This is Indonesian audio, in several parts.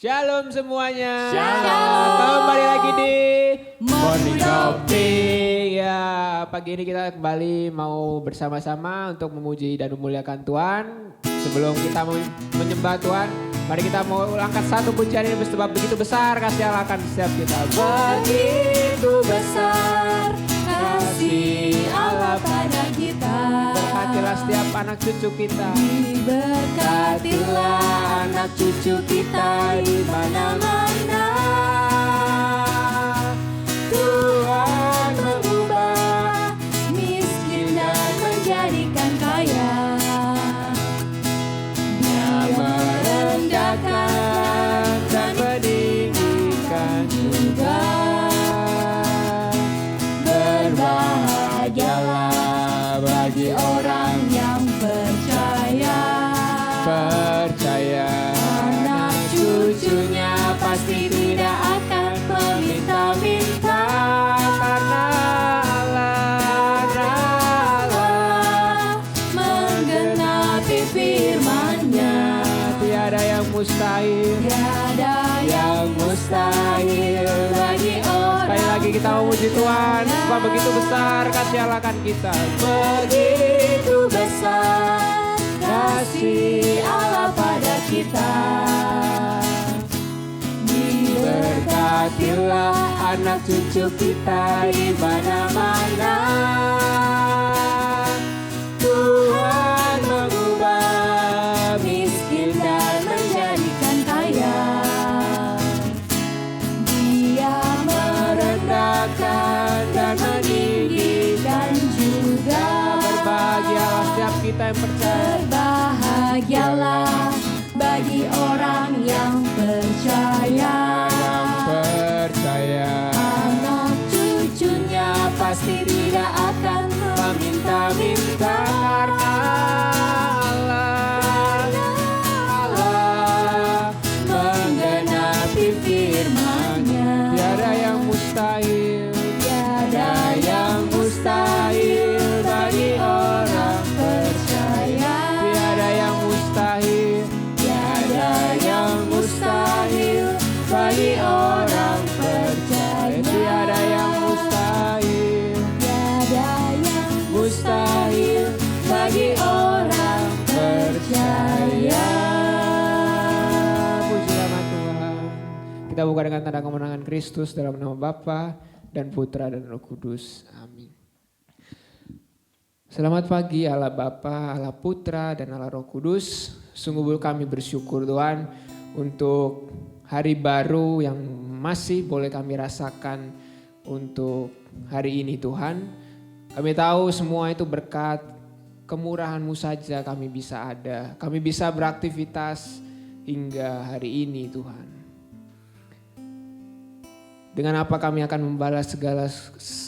Shalom semuanya. Shalom. Kembali lagi di Morning Topic. Ya, pagi ini kita kembali mau bersama-sama untuk memuji dan memuliakan Tuhan. Sebelum kita menyembah Tuhan, mari kita mau angkat satu pujian ini sebab begitu besar kasih Allah akan setiap kita. Begitu besar kasih Allah pada kita. Berkatilah setiap anak cucu kita. Diberkatilah anak cucu kita di mana-mana. Tuhan mengubah miskin dan menjadikan kaya. Dia merendahkan dan meninggikan juga. Berbahagialah bagi orang yang percaya. Anak cucunya pasti tidak akan meminta-minta. Karena Allah menggenapi firman-Nya. Tiada yang mustahil. Tiada yang mustahil bagi orang. Sekali lagi kita memuji Tuhan sebab begitu besar kasih Allah akan kita. Begitu besar kasih Allah pada kita. Diberkatilah anak cucu kita di mana-mana. Tuhan mengubah miskin dan menjadikan kaya. Dia merendahkan dan meninggikan juga. Berbahagialah setiap kita yang percaya. Berbahagialah bagi orang yang percaya. Anak cucunya pasti tidak akan meminta-minta. Karena Allah menggenapi firman-Nya. Tiada yang mustahil. Tiada yang mustahil bagi orang percaya. Tiada yang mustahil. Tiada yang mustahil bagi orang percaya. Tiada yang mustahil. Tiada yang mustahil bagi orang percaya. Puji nama Tuhan. Kita buka dengan tanda kemenangan Kristus dalam nama Bapa dan Putra dan Roh Kudus. Amin. Selamat pagi Allah Bapa, Allah Putra dan Allah Roh Kudus. Sungguh kami bersyukur Tuhan untuk hari baru yang masih boleh kami rasakan untuk hari ini Tuhan. Kami tahu semua itu berkat kemurahan-Mu saja kami bisa ada. Kami bisa beraktivitas hingga hari ini Tuhan. Dengan apa kami akan membalas segala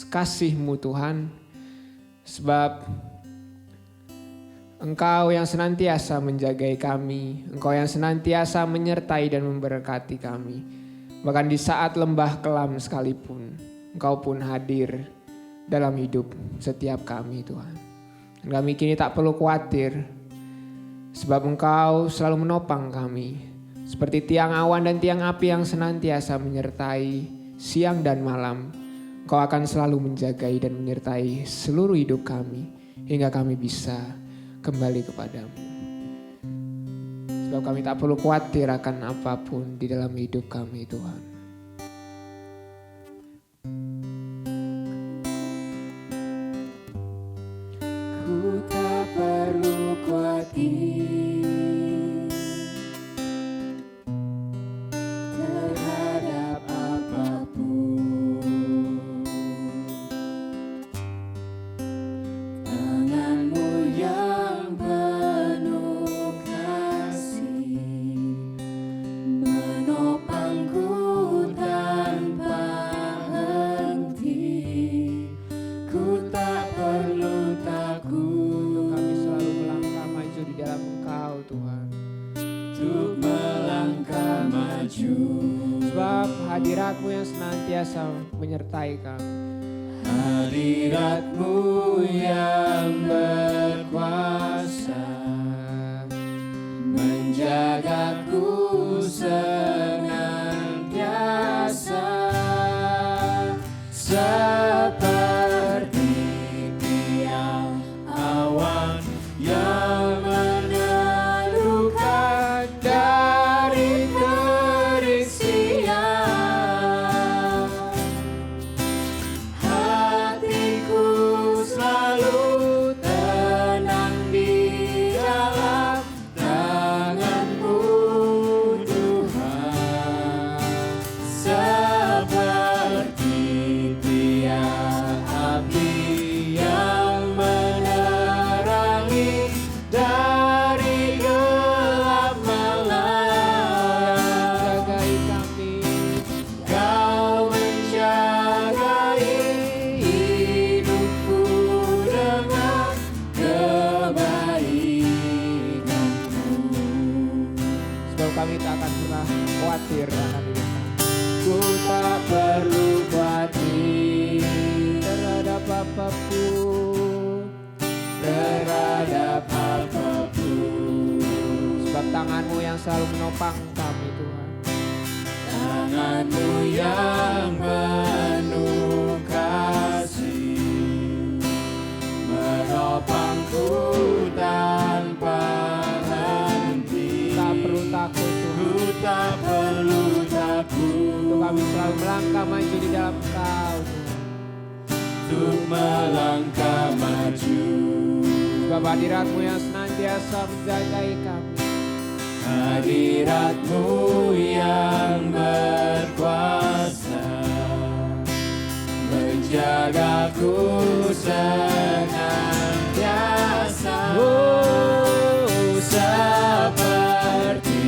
kasih-Mu Tuhan. Sebab Engkau yang senantiasa menjagai kami. Engkau yang senantiasa menyertai dan memberkati kami. Bahkan di saat lembah kelam sekalipun, Engkau pun hadir dalam hidup setiap kami Tuhan. Dan kami kini tak perlu khawatir. Sebab Engkau selalu menopang kami. Seperti tiang awan dan tiang api yang senantiasa menyertai siang dan malam. Engkau akan selalu menjagai dan menyertai seluruh hidup kami. Hingga kami bisa kembali kepadamu. Sebab kami tak perlu khawatir akan apapun di dalam hidup kami Tuhan. Ku tak perlu khawatir terhadap apapun. Tangan-Mu yang penuh kasih menopangku tanpa henti. Ku tak perlu takut. Kami selalu melangkah maju di dalam Engkau Tuhan. Untuk melangkah maju. Sebab hadirat-Mu yang senantiasa menyertai kami. Hadirat-Mu yang berkuasa menjagaku senantiasa. seperti tiang awan yang meneduhkan dari terik siang. Hatiku selalu tenang di dalam tangan-Mu Tuhan, seperti tiang api yang menerangi dari gelap malam. Jagai kami, Kau menjagai hidupku dengan kebaikan-Mu. sebab kami tak akan pernah khawatir akan hidup kami. Ku tak perlu khawatir Terhadap apapun, terhadap apapun. sebab tangan-Mu yang selalu menopang kami Tuhan. Tangan-Mu yang penuh kasih menopangku tanpa henti. Tak perlu takut Tuhan, Ku tak perlu takut untuk kami selalu melangkah maju di dalam Kau Tuhan. untuk melangkah maju. Sebab hadirat-Mu yang senantiasa menjagai kami. Hadirat-Mu yang berkuasa menjagaku senantiasa. Oh, seperti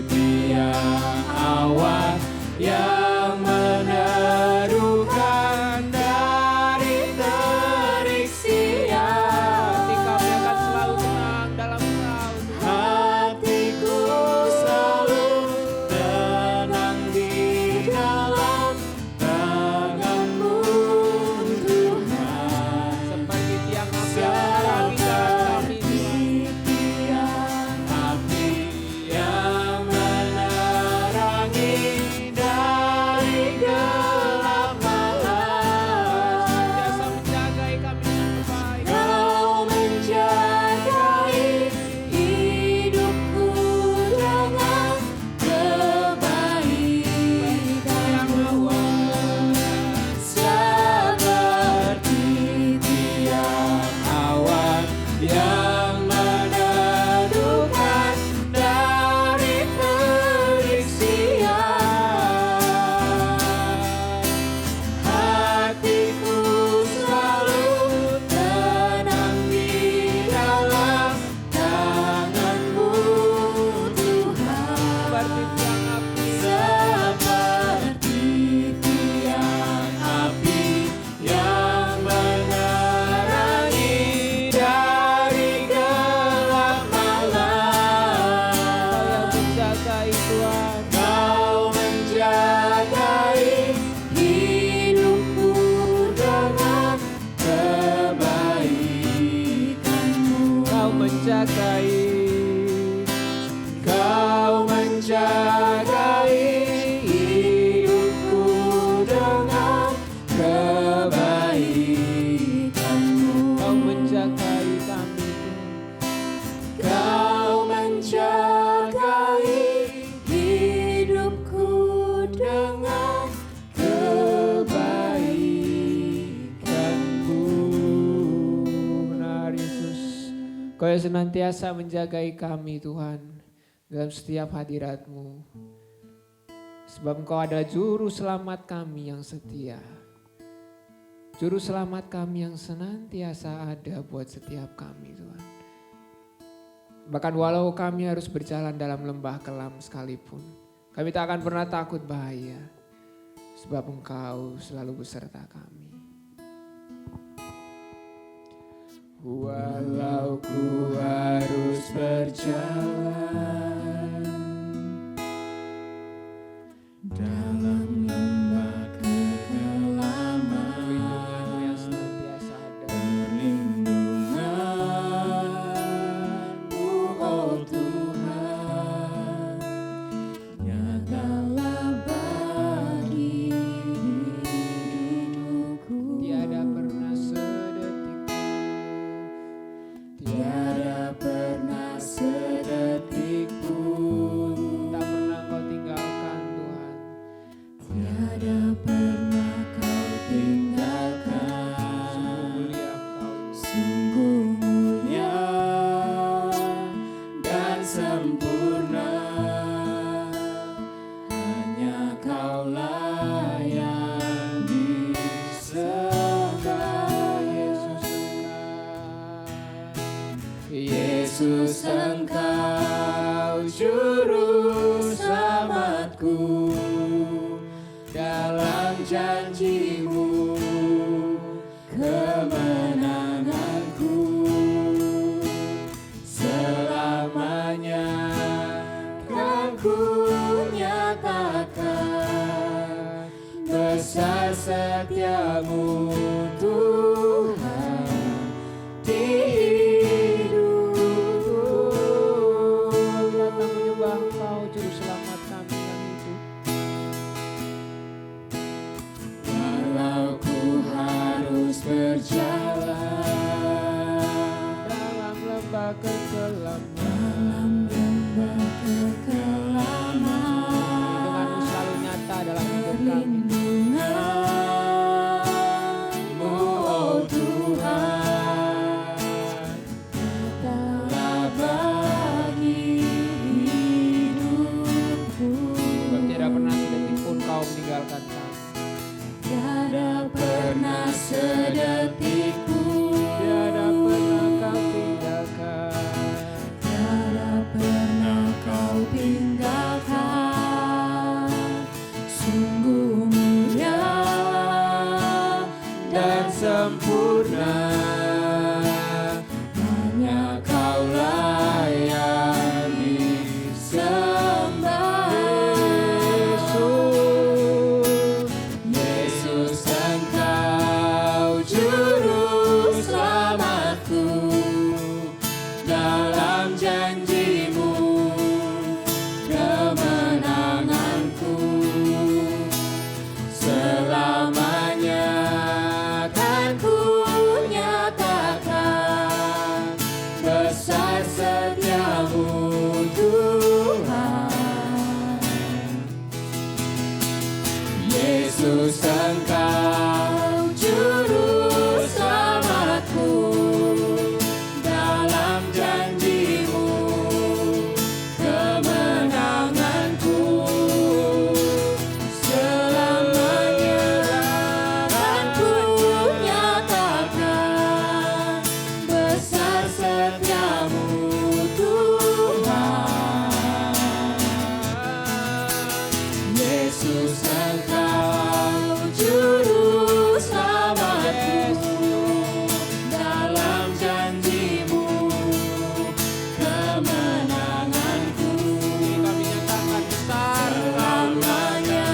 tiang awan yang meneduhkan dari terik siang. Hati kami akan selalu tenang dalam Kau Tuhan. Hatiku selalu tenang di dalam tangan-Mu Tuhan, Seperti tiang api yang menerangi jalan kami Tuhan. tiang api yang menerangi dari gelap malam. Senantiasa menjagai kami dengan baik. Kau menjagai hidupku dengan kebaikan-Mu, seperti tiang awan yang meneduhkan dari terik siang. Hatiku selalu tenang di dalam tangan-Mu Tuhan, Seperti tiang api seperti tiang api yang menerangi dari gelap malam. Kau yang menjagai Tuhan. Kau menjagai hidupku dengan kebaikan-Mu. Kau menjagai. Kau menjagai hidupku dengan kebaikan-Mu. Kau menjagai kami Tuhan. Kau menjagai hidupku dengan kebaikan-Mu. Benar Yesus. Kau yang senantiasa menjagai kami Tuhan dalam setiap hadirat-Mu. Sebab Engkau adalah juru selamat kami yang setia. Juru selamat kami yang senantiasa ada buat setiap kami Tuhan. Bahkan walau kami harus berjalan dalam lembah kelam sekalipun, kami tak akan pernah takut bahaya. Sebab Engkau selalu beserta kami. Walau ku harus berjalan dalam lembah kekelaman, Perlindungan-Mu yang senantiasa ada. perlindungan-Mu, oh Tuhan, nyatalah bagi hidupku. Engkau juru selamatku, dalam janji-Mu kemenanganku. Selamanya kan ku nyatakan besar setia-Mu Tuhan di hidupku. Datang menyembah Engkau juru selamat kami yang hidup. Walau ku harus berjalan Dalam lembah kekelaman, perlindungan-Mu selalu nyata dalam hidup kami. perlindungan-Mu, oh Tuhan, telah bagi hidupku. Sebab tidak pernah sedetik pun Kau meninggalkan kami. Tiada pernah sedetik pun, Tiada pernah Kau tinggalkan. tiada pernah Kau tinggalkan. Sungguh mulia dan sempurna, hanya Kaulah yang disembah. Yesus, Engkau juru selamatku, dalam janji-Mu kemenanganku. Selamanya kan ku nyatakan besar setia-Mu Tuhan. Yesus, Engkau juru selamatku, dalam janji-Mu kemenanganku. Selamanya kan ku nyatakan besar setia-Mu Tuhan. Yesus, Engkau juru selamatku, dalam janji-Mu kemenanganku. Kami nyatakan besar Selamanya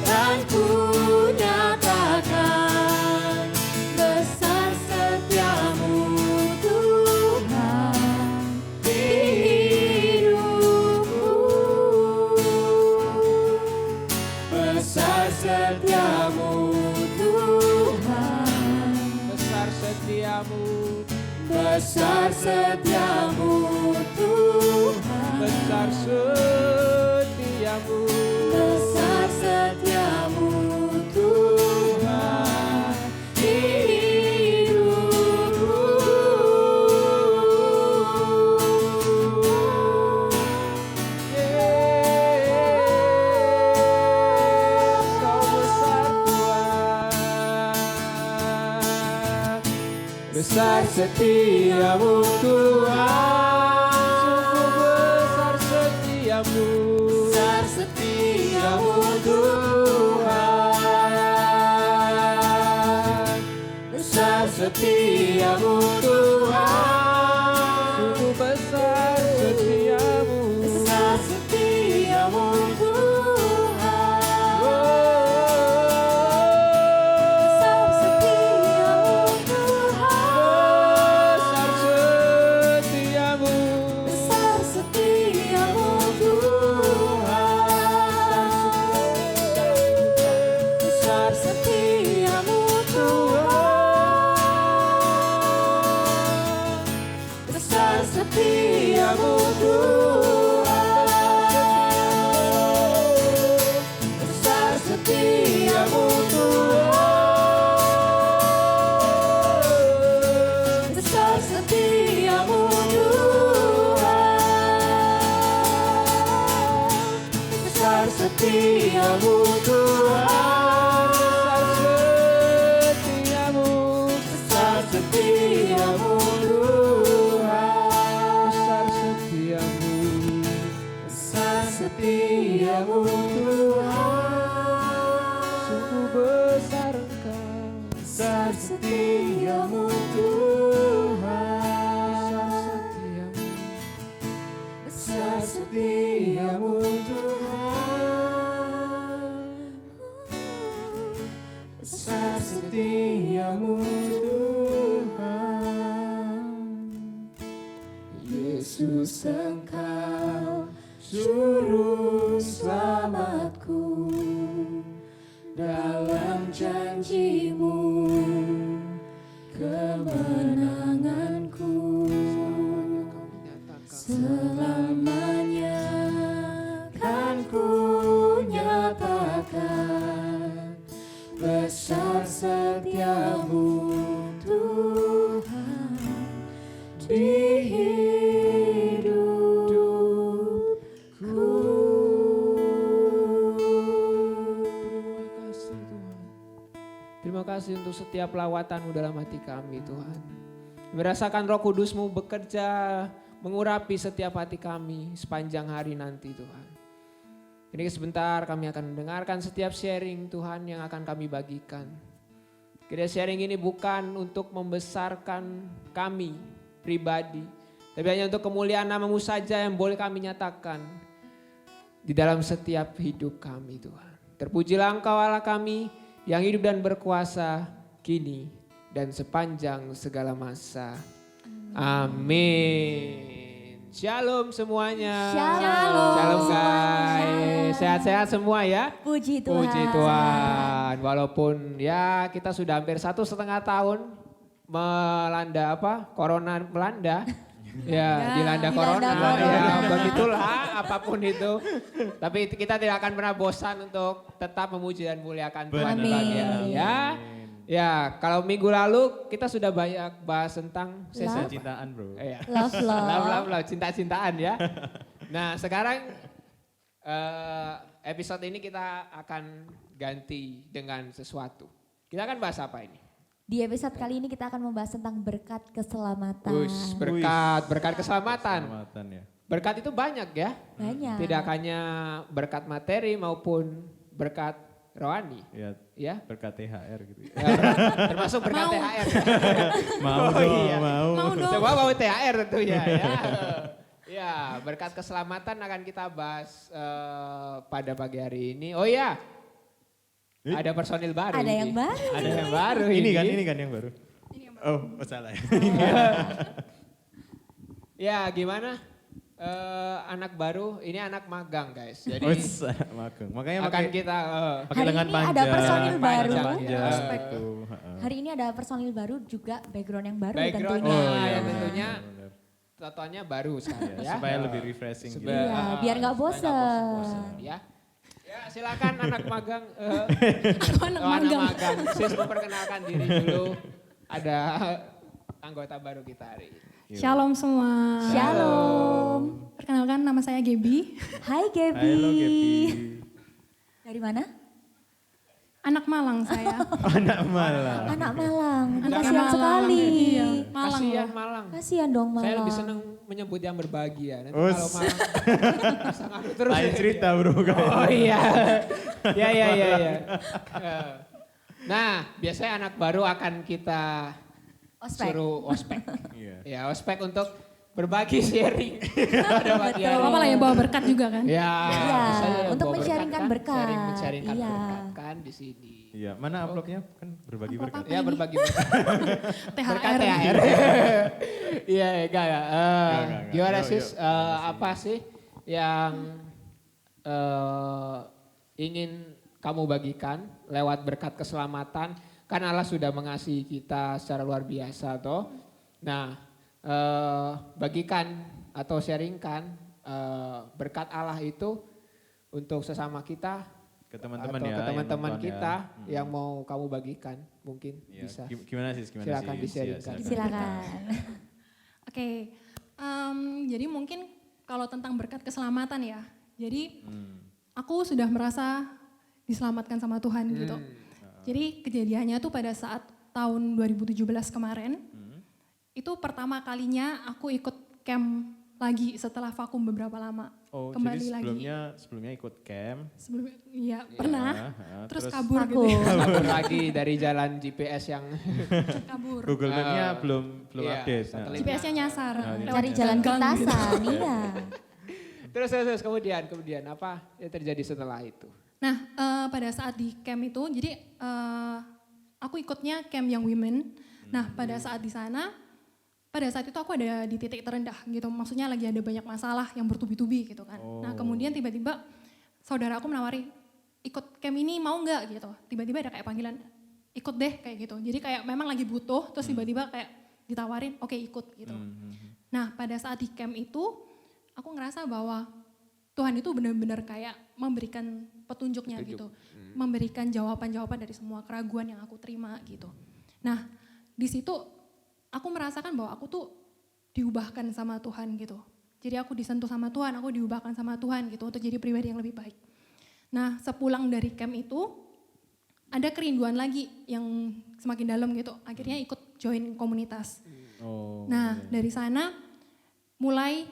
kan ku nyatakan besar setia-Mu Tuhan di hidupku. Besar setia-Mu Tuhan, besar setiamu, besar setia-Mu Tuhan, besar setiamu, besar setiamu Tuhan di hidupku. Kau besar Tuhan, besar setiamu Tuhan, sungguh besar setiamu, Besar setiamu Tuhan, besar setiamu Tuhan, sungguh besar setiamu, besar setiamu Tuhan, besar setiamu Tuhan, besar setiamu, besar setiamu Tuhan, besar setiamu Tuhan, besar setiamu Tuhan, besar setiamu Tuhan, besar setiamu Tuhan, besar setiamu Tuhan, besar setiamu Tuhan, besar setiamu Tuhan, besar setiamu Tuhan, besar setiamu Tuhan. Yesus Engkau juru selamatku, dalam janjimu kemenanganku, selamanya kan ku nyatakan besar setiamu Tuhan di hidupku. Terima kasih untuk setiap lawatan-Mu dalam hati kami Tuhan. Merasakan Roh Kudus-Mu bekerja mengurapi setiap hati kami sepanjang hari nanti Tuhan. Ini sebentar kami akan mendengarkan setiap sharing Tuhan yang akan kami bagikan. Kira sharing ini bukan untuk membesarkan kami pribadi, tapi hanya untuk kemuliaan nama-Mu saja yang boleh kami nyatakan di dalam setiap hidup kami Tuhan. Terpujilah Engkau Allah kami yang hidup dan berkuasa kini dan sepanjang segala masa. Amin. Shalom semuanya. Shalom guys. Sehat-sehat semua ya. Puji Tuhan. Puji Tuhan. Walaupun ya kita sudah hampir 1,5 tahun melanda Corona melanda. Ya, dilanda corona. Ya, begitulah apapun itu. Tapi kita tidak akan pernah bosan untuk tetap memuji dan muliakan Tuhan bagian ya. Ya, kalau minggu lalu kita sudah banyak bahas tentang cintaan bro. Iya. Love. Cinta-cintaan ya. Nah sekarang episode ini kita akan ganti dengan sesuatu. Kita akan bahas apa ini? Di episode kali ini kita akan membahas tentang berkat keselamatan. Berkat keselamatan. Ya. Berkat itu banyak ya. Banyak. Tidak hanya berkat materi maupun berkat rohani. Ya. Berkat THR gitu. Ya, termasuk berkat THR. Mau dong. Semua mau THR tentunya ya. Ya, berkat keselamatan akan kita bahas pada pagi hari ini. Oh iya. Ada personil baru. Ada yang baru. Ada yang baru Ini kan yang baru. Oh, salah. Ya, gimana? Anak baru, ini anak magang guys. Jadi magang. Makanya akan kita pakai lengan ini panjang. ada personil baru. Hari ini ada personil baru juga background yang baru backgroundnya tentunya. ya tentunya totonya baru sekarang ya. Supaya lebih refreshing gitu. Iya, biar nggak bosan. Ya. Ya silakan anak magang. Anak magang. Sis memperkenalkan diri dulu. Ada anggota baru kita hari ini. Shalom semua. Shalom. Perkenalkan nama saya Gaby. Hai Gaby. Halo Gaby. Dari mana? Anak Malang saya. Anak Malang. Anak Malang. Anak Kasihan Malang. sekali. Iya, Malang Kasihan loh. Malang. Kasihan dong Malang. Saya lebih senang menyebut yang berbahagia. Nanti Us. kalau Malang sangat terus. Lain cerita bro. Oh iya. Ya. Nah, biasanya anak baru akan kita suruh ospek. Ya, ospek untuk berbagi sharing pada pagi hari. Apa lah ya bawa berkat juga kan? Ya, Iya, saya untuk bawa men-sharingkan berkat. Men-sharingkan Iya. berkat kan di sini. Iya, mana amplopnya? Kan berbagi berkat. Ya, berbagi berkat. Berkat THR. THR. Iya, enggak ya. Enggak. Gimana Yuk, sis? yuk. Apa sih yang ingin kamu bagikan lewat berkat keselamatan? Kan Allah sudah mengasihi kita secara luar biasa toh. Nah, bagikan atau sharingkan berkat Allah itu untuk sesama kita Ke teman-teman atau ya. ke teman-teman yang nonton kita ya. yang mau kamu bagikan mungkin Iya. bisa. Gimana sih? Silakan di-sharingkan. Silakan. Oke, jadi mungkin kalau tentang berkat keselamatan ya. Jadi aku sudah merasa diselamatkan sama Tuhan gitu. Jadi kejadiannya tuh pada saat tahun 2017 kemarin. Itu pertama kalinya aku ikut camp lagi setelah vakum beberapa lama. Oh, Kembali jadi lagi. sebelumnya ikut camp. Iya, pernah. Terus terus kabur gitu. Aku. Kabur lagi dari jalan GPS yang Kabur. Google Map-nya belum iya, update. satelit. GPS-nya nyasar. lewat Cari jalan gang gitu. pintasan, iya. Terus kemudian apa yang terjadi setelah itu? Nah, pada saat di camp itu, jadi aku ikutnya camp yang women. Nah, pada saat di sana, pada saat itu aku ada di titik terendah gitu. Maksudnya lagi ada banyak masalah yang bertubi-tubi gitu kan. Nah, kemudian tiba-tiba saudara aku menawari, ikut camp ini mau nggak gitu. Tiba-tiba ada kayak panggilan, ikut deh kayak gitu. Jadi kayak memang lagi butuh, terus tiba-tiba kayak ditawarin, oke ikut gitu. Nah, pada saat di camp itu, aku ngerasa bahwa Tuhan itu benar-benar kayak memberikan petunjuknya gitu. Memberikan jawaban-jawaban dari semua keraguan yang aku terima gitu. Nah, di situ aku merasakan bahwa aku tuh diubahkan sama Tuhan gitu. Jadi aku disentuh sama Tuhan, aku diubahkan sama Tuhan gitu untuk jadi pribadi yang lebih baik. Nah, sepulang dari camp itu ada kerinduan lagi yang semakin dalam gitu. Akhirnya ikut join komunitas. Oh. Nah, dari sana mulai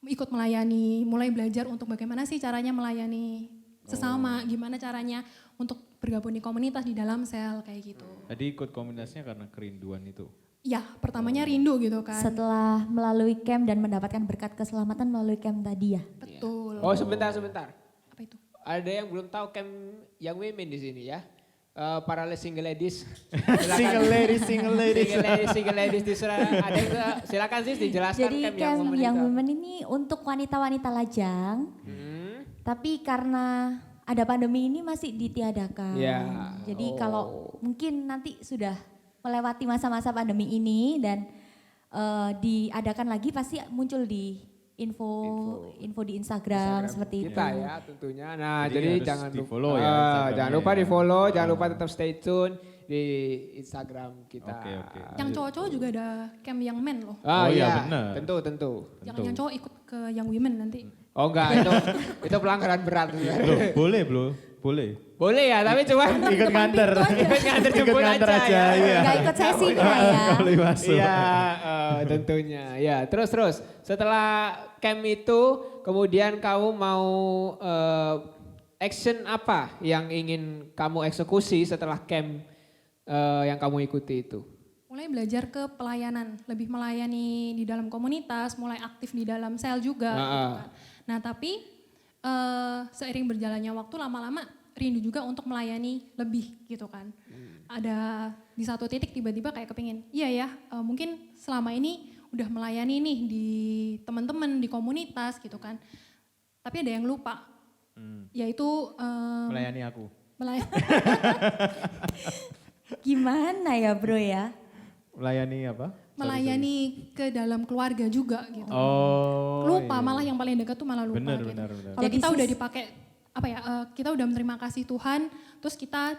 ikut melayani, mulai belajar untuk bagaimana sih caranya melayani sesama, gimana caranya untuk bergabung di komunitas di dalam sel kayak gitu. Tadi ikut komunitasnya karena kerinduan itu. Ya, pertamanya rindu gitu kan. Setelah melalui camp dan mendapatkan berkat keselamatan melalui camp tadi ya. Betul. Oh sebentar. Apa itu? Ada yang belum tahu camp yang women di sini ya. Para single ladies. Single ladies. Single ladies ada yang silakan sih dijelaskan Jadi camp camp women yang itu. women ini untuk wanita-wanita lajang. Hmm. Tapi karena ada pandemi ini masih ditiadakan. Ya. Jadi kalau mungkin nanti sudah melewati masa-masa pandemi ini dan diadakan lagi pasti muncul di info di Instagram seperti kita itu. ya tentunya. Nah, Jadi jadi harus jangan di-follow lupa ya Instagramnya jangan lupa ya. di-follow, jangan lupa tetap stay tune di Instagram kita. Oke. Yang cowok-cowok juga ada camp yang men loh. Ah, Oh iya, iya, benar. Tentu. Jangan yang cowok ikut ke yang women nanti. Oh enggak, itu pelanggaran berat. Loh, boleh bro, boleh. Boleh ya, tapi cuma Ikut nganter. ikut nganter jemput aja, ya. iya. Nggak ikut sesinya ya. Boleh masuk. Iya, tentunya. Ya, terus setelah camp itu kemudian kamu mau action apa yang ingin kamu eksekusi setelah camp yang kamu ikuti itu? Mulai belajar ke pelayanan, lebih melayani di dalam komunitas, mulai aktif di dalam sel juga. Gitu kan. Nah tapi seiring berjalannya waktu lama-lama rindu juga untuk melayani lebih gitu kan. Ada di satu titik tiba-tiba kayak kepingin, iya ya mungkin selama ini udah melayani nih di teman-teman, di komunitas gitu kan. Tapi ada yang lupa, yaitu Melayani aku. Gimana ya bro ya? Melayani apa? melayani ke dalam keluarga juga gitu. Oh. Lupa iya. malah yang paling dekat tuh malah lupa Benar, gitu. benar. Kalau Jadi kita udah dipakai apa ya? Kita udah menerima kasih Tuhan, terus kita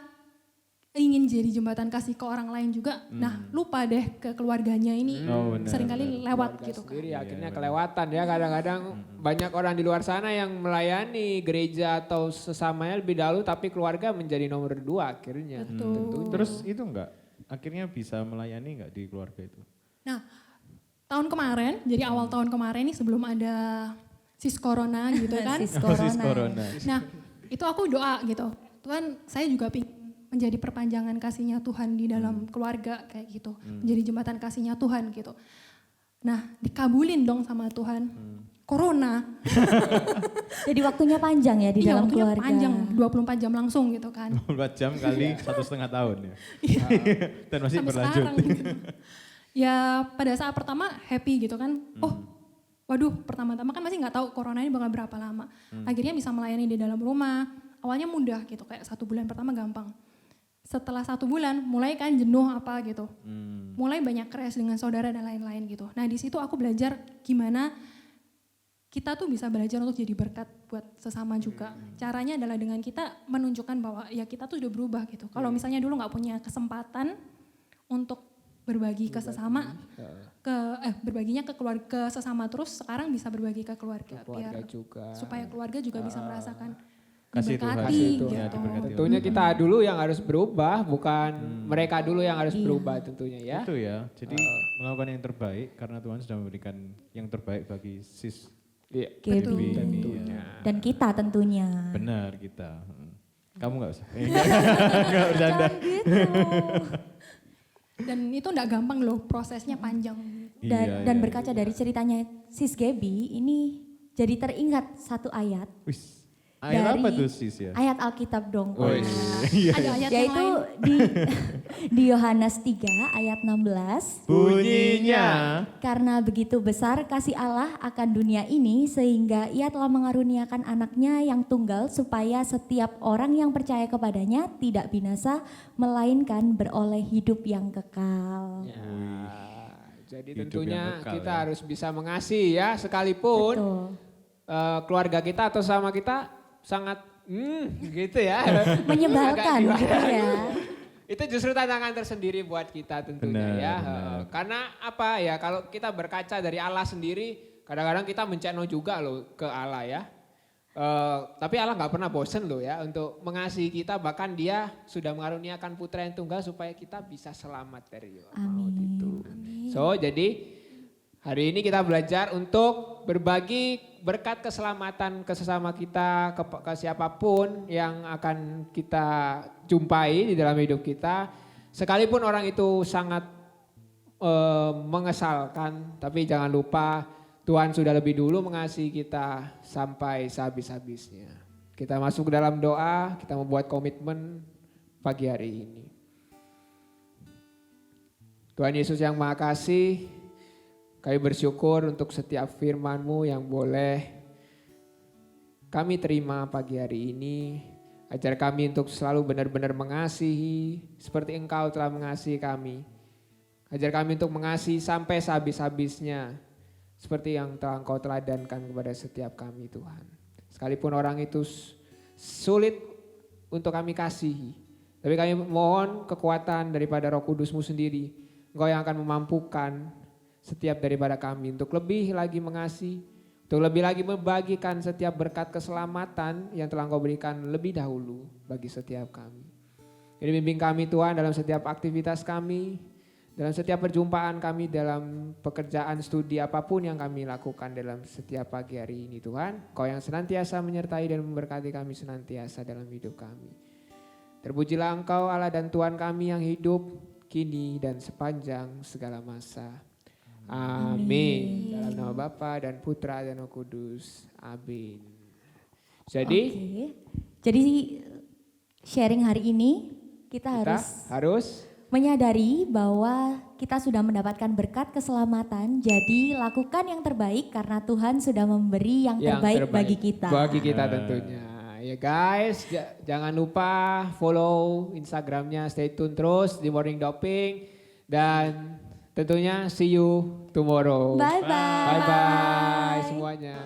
ingin jadi jembatan kasih ke orang lain juga. Nah, lupa deh ke keluarganya ini. Oh, benar, seringkali benar. lewat Keluarga gitu kan. sendiri akhirnya kelewatan ya kadang-kadang banyak orang di luar sana yang melayani gereja atau sesamanya lebih dahulu tapi keluarga menjadi nomor 2 akhirnya. Betul. Terus itu enggak? Akhirnya bisa melayani enggak di keluarga itu? Nah, tahun kemarin, jadi awal tahun kemarin nih sebelum ada sis corona gitu kan. Sis Sis corona. corona. Nah, itu aku doa gitu. Tuhan, saya juga pengen menjadi perpanjangan kasihnya Tuhan di dalam keluarga kayak gitu. Menjadi jembatan kasihnya Tuhan gitu. Nah, dikabulin dong sama Tuhan. Corona. Jadi waktunya panjang ya di Iya, dalam waktunya keluarga. panjang, 24 jam langsung gitu kan. 24 jam kali 1,5 tahun ya. Dan masih Sampai berlanjut. sekarang gitu. Ya pada saat pertama happy gitu kan. Oh, waduh pertama-tama kan masih nggak tahu corona ini bakal berapa lama. Akhirnya bisa melayani di dalam rumah. Awalnya mudah gitu, kayak 1 bulan pertama gampang. Setelah 1 bulan mulai kan jenuh apa gitu. Mulai banyak crash dengan saudara dan lain-lain gitu. Nah di situ aku belajar gimana kita tuh bisa belajar untuk jadi berkat buat sesama juga. Caranya adalah dengan kita menunjukkan bahwa ya kita tuh udah berubah gitu. Kalau misalnya dulu nggak punya kesempatan untuk berbagi ke sesama, berbaginya ke keluarga sesama terus sekarang bisa berbagi ke keluarga, Keluarga biar juga. supaya keluarga juga bisa merasakan Kasih Tuhan. memberkati Kasih Tuhan. Ya, gitu. diberkati. Tentunya kita dulu yang harus berubah, bukan mereka dulu yang harus berubah tentunya ya. Itu ya, jadi melakukan yang terbaik karena Tuhan sudah memberikan yang terbaik bagi sis Iya. Gaby. ini. Ya. Dan kita tentunya. Benar kita. Kamu nggak usah. Enggak bercanda. Jangan gitu. Dan itu enggak gampang loh, prosesnya panjang. Dan berkaca dari ceritanya Sis Gaby, ini jadi teringat satu ayat. Wis. Ayat apa Dari tuh sis ya? Ayat Alkitab dong. Oh, Pak. iya. Ada ayat yang Yaitu lain. di Yohanes 3 ayat 16. Bunyinya. Karena begitu besar kasih Allah akan dunia ini sehingga ia telah mengaruniakan anaknya yang tunggal supaya setiap orang yang percaya kepadanya tidak binasa melainkan beroleh hidup yang kekal. Ya, jadi Hidup tentunya yang kekal, kita ya. harus bisa mengasihi ya, sekalipun Betul. keluarga kita atau sama kita sangat gitu ya. Menyebalkan Agak gitu gimana. ya. Itu justru tantangan tersendiri buat kita tentunya Benar, ya. benar. Karena apa ya, kalau kita berkaca dari Allah sendiri, kadang-kadang kita menceno juga loh ke Allah ya. Tapi Allah nggak pernah bosen loh ya untuk mengasihi kita, bahkan Dia sudah mengaruniakan putra yang tunggal supaya kita bisa selamat dari maut itu. So jadi hari ini kita belajar untuk berbagi berkat keselamatan ke sesama kita, ke siapapun yang akan kita jumpai di dalam hidup kita. Sekalipun orang itu sangat mengesalkan, tapi jangan lupa Tuhan sudah lebih dulu mengasihi kita sampai sehabis-habisnya. Kita masuk ke dalam doa, kita membuat komitmen pagi hari ini. Tuhan Yesus yang Maha Kasih, kami bersyukur untuk setiap firman-Mu yang boleh kami terima pagi hari ini. Ajar kami untuk selalu benar-benar mengasihi seperti Engkau telah mengasihi kami. Ajar kami untuk mengasihi sampai sehabis-habisnya seperti yang telah Engkau teladankan kepada setiap kami Tuhan. Sekalipun orang itu sulit untuk kami kasihi, tapi kami mohon kekuatan daripada Roh Kudus-Mu sendiri. Engkau yang akan memampukan setiap daripada kami untuk lebih lagi mengasihi, untuk lebih lagi membagikan setiap berkat keselamatan yang telah Engkau berikan lebih dahulu bagi setiap kami. Jadi bimbing kami Tuhan dalam setiap aktivitas kami, dalam setiap perjumpaan kami, dalam pekerjaan studi apapun yang kami lakukan dalam setiap pagi hari ini Tuhan. Kau yang senantiasa menyertai dan memberkati kami senantiasa dalam hidup kami. Terpujilah Engkau Allah dan Tuhan kami yang hidup kini dan sepanjang segala masa. Amin. Dalam nama Bapa dan Putra dan Roh Kudus. Amin. Jadi Oke. Jadi sharing hari ini kita kita harus harus menyadari bahwa kita sudah mendapatkan berkat keselamatan. Jadi lakukan yang terbaik karena Tuhan sudah memberi yang terbaik bagi kita. Bagi kita tentunya. Ya guys, jangan lupa follow Instagramnya, stay tune terus di Morning Doping. Dan tentunya see you tomorrow. Bye-bye. Bye-bye semuanya.